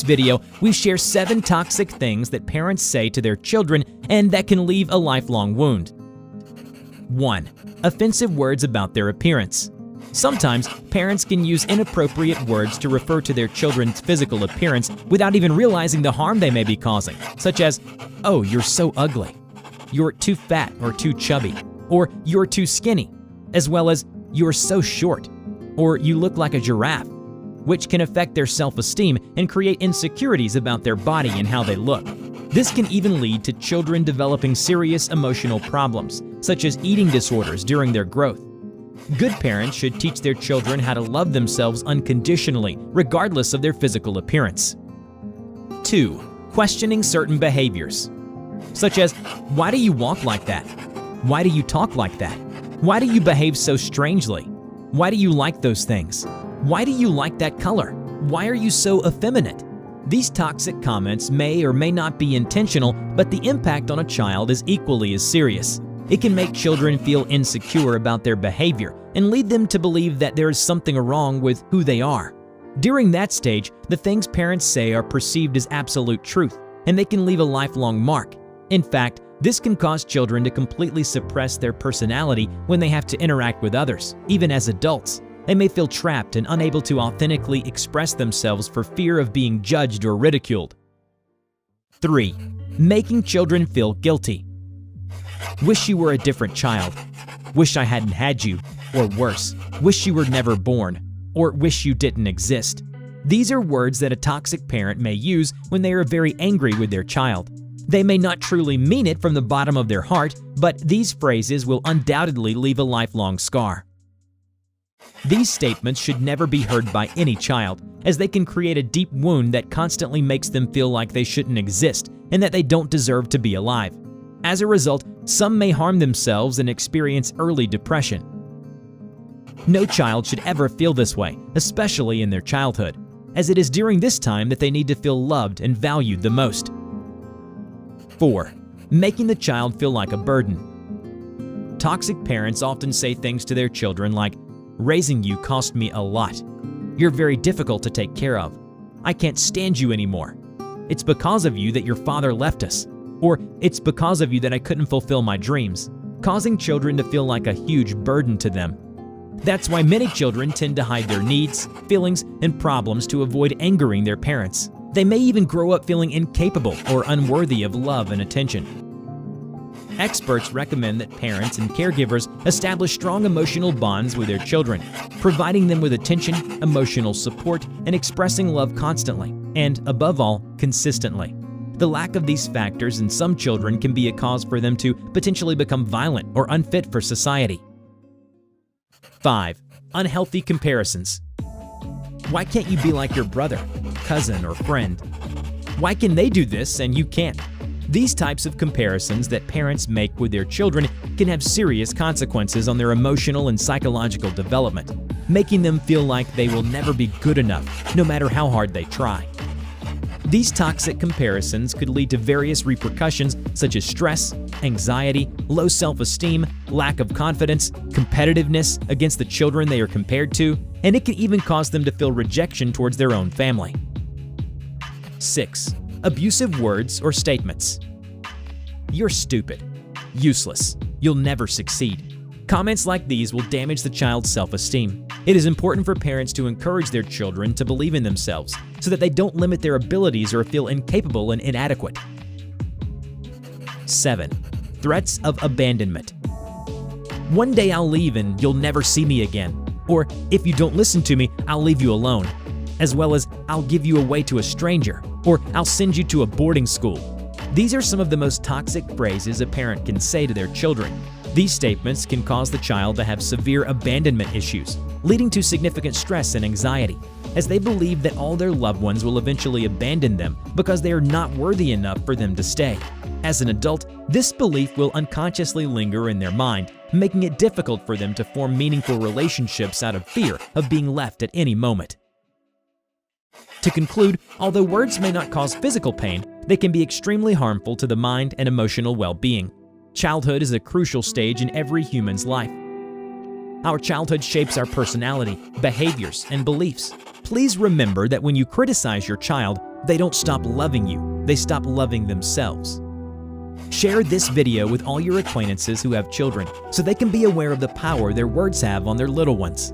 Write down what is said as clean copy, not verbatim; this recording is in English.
video, we share 7 toxic things that parents say to their children and that can leave a lifelong wound. 1. Offensive words about their appearance. Sometimes, parents can use inappropriate words to refer to their children's physical appearance without even realizing the harm they may be causing, such as, "Oh, you're so ugly," "You're too fat or too chubby," or "You're too skinny," as well as "You're so short," or "You look like a giraffe," which can affect their self-esteem and create insecurities about their body and how they look. This can even lead to children developing serious emotional problems, such as eating disorders during their growth. Good parents should teach their children how to love themselves unconditionally, regardless of their physical appearance. 2. Questioning certain behaviors, such as, "Why do you walk like that? Why do you talk like that? Why do you behave so strangely? Why do you like those things? Why do you like that color? Why are you so effeminate?" These toxic comments may or may not be intentional, but the impact on a child is equally as serious. It can make children feel insecure about their behavior and lead them to believe that there is something wrong with who they are. During that stage, the things parents say are perceived as absolute truth, and they can leave a lifelong mark. In fact, this can cause children to completely suppress their personality when they have to interact with others, even as adults. They may feel trapped and unable to authentically express themselves for fear of being judged or ridiculed. 3. Making children feel guilty. "Wish you were a different child," "Wish I hadn't had you," or worse, "Wish you were never born," or "Wish you didn't exist." These are words that a toxic parent may use when they are very angry with their child. They may not truly mean it from the bottom of their heart, but these phrases will undoubtedly leave a lifelong scar. These statements should never be heard by any child, as they can create a deep wound that constantly makes them feel like they shouldn't exist and that they don't deserve to be alive. As a result, some may harm themselves and experience early depression. No child should ever feel this way, especially in their childhood, as it is during this time that they need to feel loved and valued the most. 4. Making the child feel like a burden. Toxic parents often say things to their children like, "Raising you cost me a lot," "You're very difficult to take care of," "I can't stand you anymore," "It's because of you that your father left us," or "It's because of you that I couldn't fulfill my dreams," causing children to feel like a huge burden to them. That's why many children tend to hide their needs, feelings, and problems to avoid angering their parents. They may even grow up feeling incapable or unworthy of love and attention. Experts recommend that parents and caregivers establish strong emotional bonds with their children, providing them with attention, emotional support, and expressing love constantly, and, above all, consistently. The lack of these factors in some children can be a cause for them to potentially become violent or unfit for society. 5. Unhealthy comparisons. "Why can't you be like your brother, cousin, or friend? Why can they do this and you can't?" These types of comparisons that parents make with their children can have serious consequences on their emotional and psychological development, making them feel like they will never be good enough, no matter how hard they try. These toxic comparisons could lead to various repercussions such as stress, anxiety, low self-esteem, lack of confidence, competitiveness against the children they are compared to, and it can even cause them to feel rejection towards their own family. 6. Abusive words or statements. "You're stupid," "Useless," "You'll never succeed." Comments like these will damage the child's self-esteem. It is important for parents to encourage their children to believe in themselves so that they don't limit their abilities or feel incapable and inadequate. 7. Threats of abandonment. "One day I'll leave and you'll never see me again," or "If you don't listen to me, I'll leave you alone," as well as "I'll give you away to a stranger," or "I'll send you to a boarding school." These are some of the most toxic phrases a parent can say to their children. These statements can cause the child to have severe abandonment issues, leading to significant stress and anxiety, as they believe that all their loved ones will eventually abandon them because they are not worthy enough for them to stay. As an adult, this belief will unconsciously linger in their mind, making it difficult for them to form meaningful relationships out of fear of being left at any moment. To conclude, although words may not cause physical pain, they can be extremely harmful to the mind and emotional well-being. Childhood is a crucial stage in every human's life. Our childhood shapes our personality, behaviors, and beliefs. Please remember that when you criticize your child, They don't stop loving you, they stop loving themselves. Share this video with all your acquaintances who have children so they can be aware of the power their words have on their little ones.